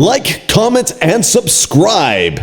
Like, comment, and subscribe.